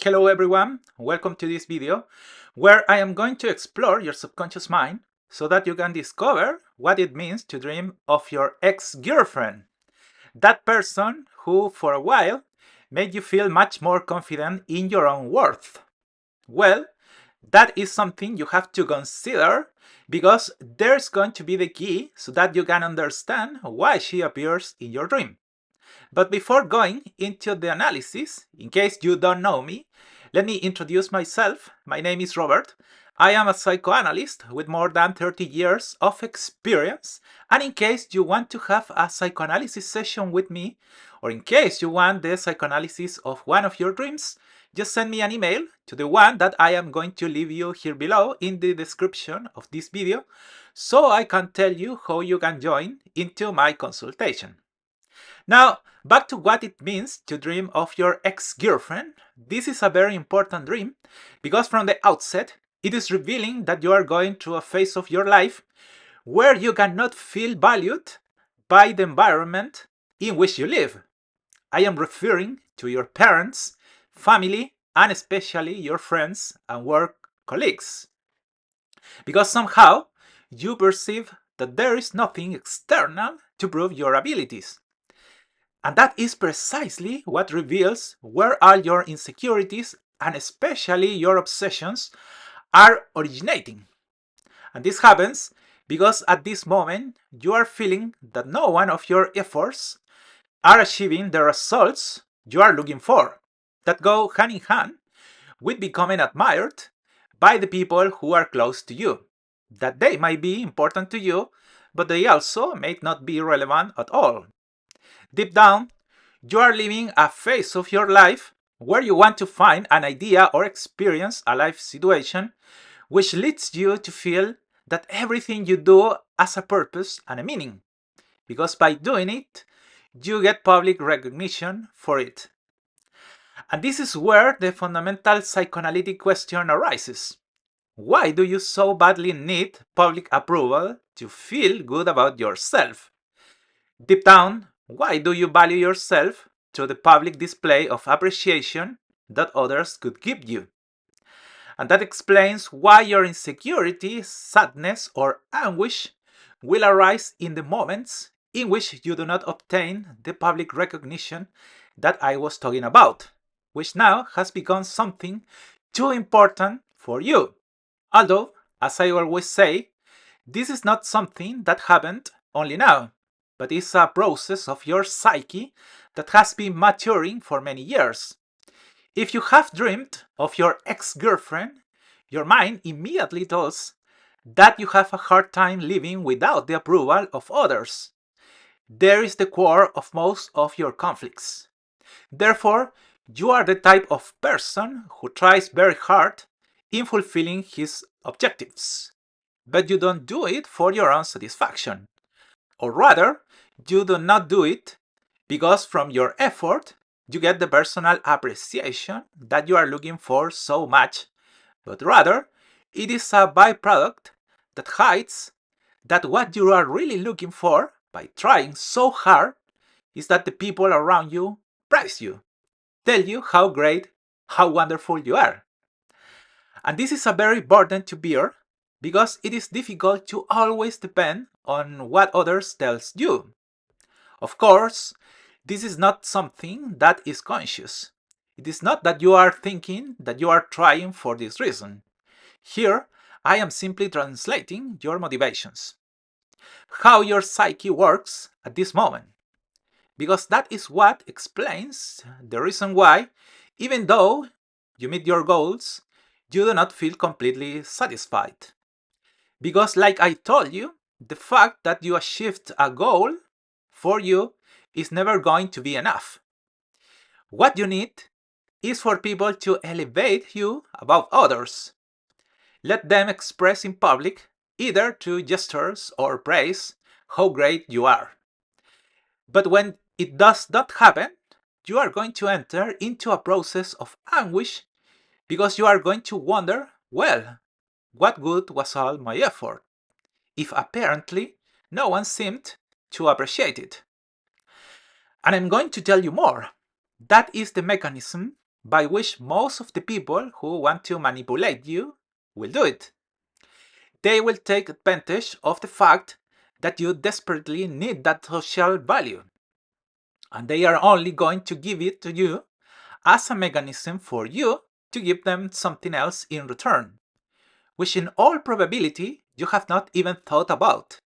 Hello everyone, welcome to this video where I am going to explore your subconscious mind so that you can discover what it means to dream of your ex-girlfriend. That person who for a while made you feel much more confident in your own worth. Well, that is something you have to consider because there's going to be the key so that you can understand why she appears in your dream. But before going into the analysis, in case you don't know me, let me introduce myself. My name is Robert. I am a psychoanalyst with more than 30 years of experience. And in case you want to have a psychoanalysis session with me, or in case you want the psychoanalysis of one of your dreams, just send me an email to the one that I am going to leave you here below in the description of this video, so I can tell you how you can join into my consultation. Now, back to what it means to dream of your ex-girlfriend. This is a very important dream because from the outset, it is revealing that you are going through a phase of your life where you cannot feel valued by the environment in which you live. I am referring to your parents, family, and especially your friends and work colleagues. Because somehow you perceive that there is nothing external to prove your abilities. And that is precisely what reveals where all your insecurities and especially your obsessions are originating. And this happens because at this moment you are feeling that no one of your efforts are achieving the results you are looking for, that go hand in hand with becoming admired by the people who are close to you, that they might be important to you, but they also may not be relevant at all. Deep down, you are living a phase of your life where you want to find an idea or experience a life situation which leads you to feel that everything you do has a purpose and a meaning, because by doing it, you get public recognition for it. And this is where the fundamental psychoanalytic question arises. Why do you so badly need public approval to feel good about yourself? Deep down, why do you value yourself through the public display of appreciation that others could give you? And that explains why your insecurity, sadness, or anguish will arise in the moments in which you do not obtain the public recognition that I was talking about, which now has become something too important for you. Although, as I always say, this is not something that happened only now, but is a process of your psyche that has been maturing for many years. If you have dreamed of your ex-girlfriend, your mind immediately tells that you have a hard time living without the approval of others. There is the core of most of your conflicts. Therefore, you are the type of person who tries very hard in fulfilling his objectives. But you don't do it for your own satisfaction. Or rather, you do not do it because from your effort you get the personal appreciation that you are looking for so much, but rather it is a byproduct that hides that what you are really looking for by trying so hard is that the people around you praise you, tell you how great, how wonderful you are. And this is a very burden to bear because it is difficult to always depend on what others tells you. Of course, this is not something that is conscious. It is not that you are thinking that you are trying for this reason. Here, I am simply translating your motivations. How your psyche works at this moment. Because that is what explains the reason why, even though you meet your goals, you do not feel completely satisfied. Because like I told you, the fact that you achieved a goal for you is never going to be enough. What you need is for people to elevate you above others. Let them express in public, either through gestures or praise, how great you are. But when it does not happen, you are going to enter into a process of anguish because you are going to wonder, well, what good was all my effort, if apparently no one seemed to appreciate it? And I'm going to tell you more. That is the mechanism by which most of the people who want to manipulate you will do it. They will take advantage of the fact that you desperately need that social value, and they are only going to give it to you as a mechanism for you to give them something else in return, which in all probability you have not even thought about.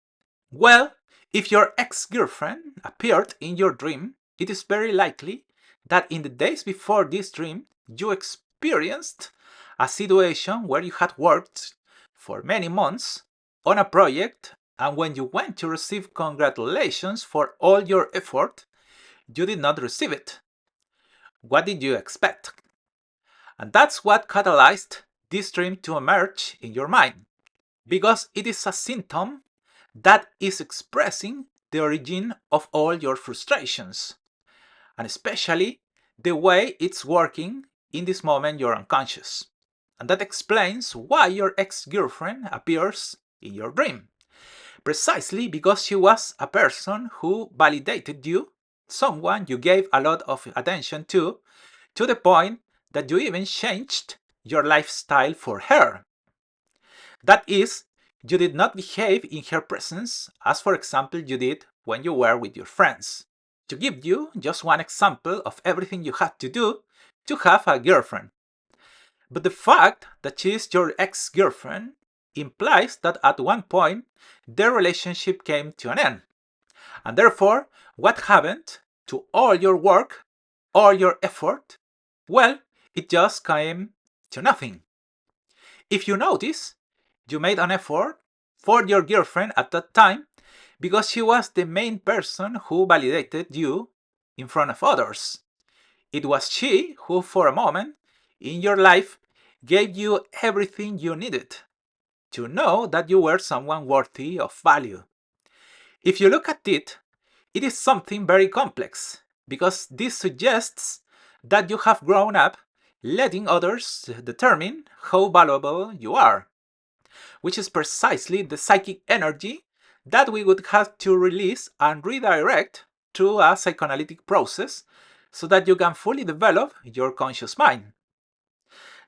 Well, if your ex-girlfriend appeared in your dream, it is very likely that in the days before this dream you experienced a situation where you had worked for many months on a project, and when you went to receive congratulations for all your effort, you did not receive it. What did you expect? And that's what catalyzed this dream to emerge in your mind, because it is a symptom that is expressing the origin of all your frustrations, and especially the way it's working in this moment you're unconscious. And that explains why your ex-girlfriend appears in your dream. Precisely because she was a person who validated you, someone you gave a lot of attention to the point that you even changed your lifestyle for her. That is, you did not behave in her presence as, for example, you did when you were with your friends. To give you just one example of everything you had to do to have a girlfriend. But the fact that she is your ex-girlfriend implies that at one point their relationship came to an end. And therefore, what happened to all your work, all your effort? Well, it just came to nothing. If you notice, you made an effort for your girlfriend at that time because she was the main person who validated you in front of others. It was she who, for a moment in your life, gave you everything you needed to know that you were someone worthy of value. If you look at it, it is something very complex, because this suggests that you have grown up letting others determine how valuable you are, which is precisely the psychic energy that we would have to release and redirect through a psychoanalytic process so that you can fully develop your conscious mind.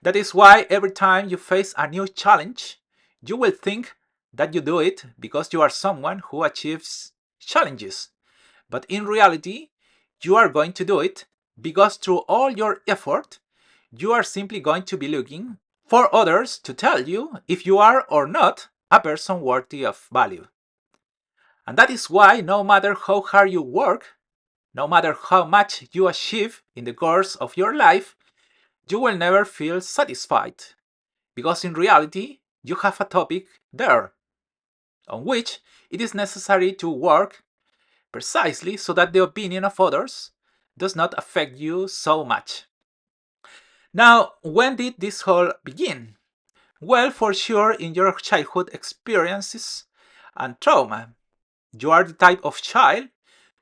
That is why every time you face a new challenge, you will think that you do it because you are someone who achieves challenges. But in reality, you are going to do it because through all your effort, you are simply going to be looking for others to tell you if you are or not a person worthy of value. And that is why no matter how hard you work, no matter how much you achieve in the course of your life, you will never feel satisfied, because in reality, you have a topic there on which it is necessary to work precisely so that the opinion of others does not affect you so much. Now, when did this whole begin? Well, for sure, in your childhood experiences and trauma. You are the type of child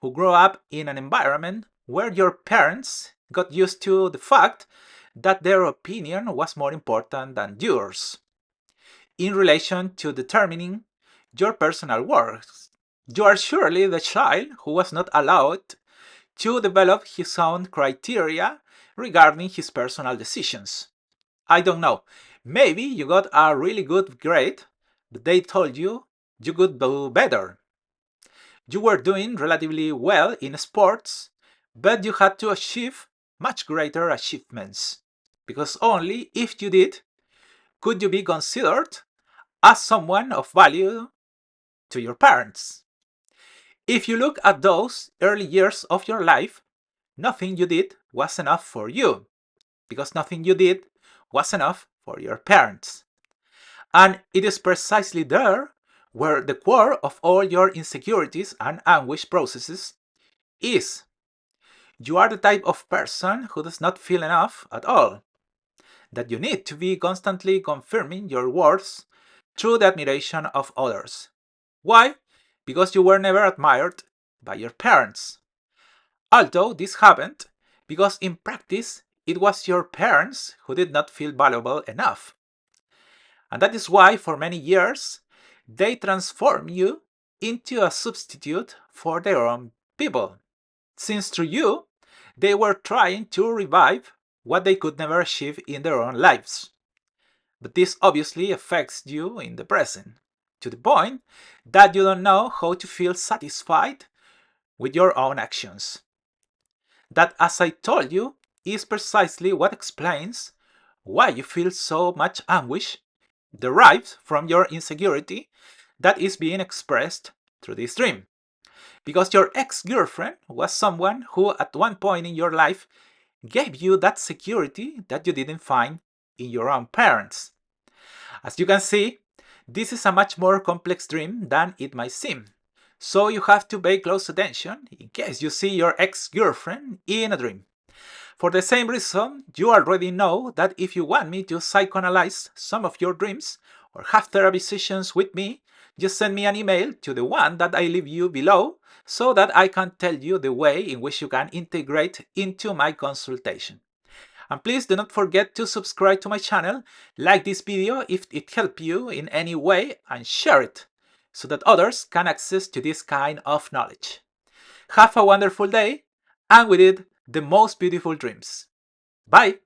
who grew up in an environment where your parents got used to the fact that their opinion was more important than yours in relation to determining your personal worth. You are surely the child who was not allowed to develop his own criteria regarding his personal decisions. I don't know, maybe you got a really good grade, but they told you you could do better. You were doing relatively well in sports, but you had to achieve much greater achievements, because only if you did could you be considered as someone of value to your parents. If you look at those early years of your life, nothing you did was enough for you, because nothing you did was enough for your parents. And it is precisely there where the core of all your insecurities and anguish processes is. You are the type of person who does not feel enough at all, that you need to be constantly confirming your worth through the admiration of others. Why? Because you were never admired by your parents. Although this happened because in practice it was your parents who did not feel valuable enough. And that is why for many years they transformed you into a substitute for their own people, since through you they were trying to revive what they could never achieve in their own lives. But this obviously affects you in the present, to the point that you don't know how to feel satisfied with your own actions. That, as I told you, is precisely what explains why you feel so much anguish derived from your insecurity that is being expressed through this dream. Because your ex-girlfriend was someone who at one point in your life gave you that security that you didn't find in your own parents. As you can see, this is a much more complex dream than it might seem. So you have to pay close attention in case you see your ex-girlfriend in a dream. For the same reason, you already know that if you want me to psychoanalyze some of your dreams or have therapy sessions with me, just send me an email to the one that I leave you below so that I can tell you the way in which you can integrate into my consultation. And please do not forget to subscribe to my channel, like this video if it helped you in any way, and share it so that others can access to this kind of knowledge. Have a wonderful day, and with it, the most beautiful dreams. Bye!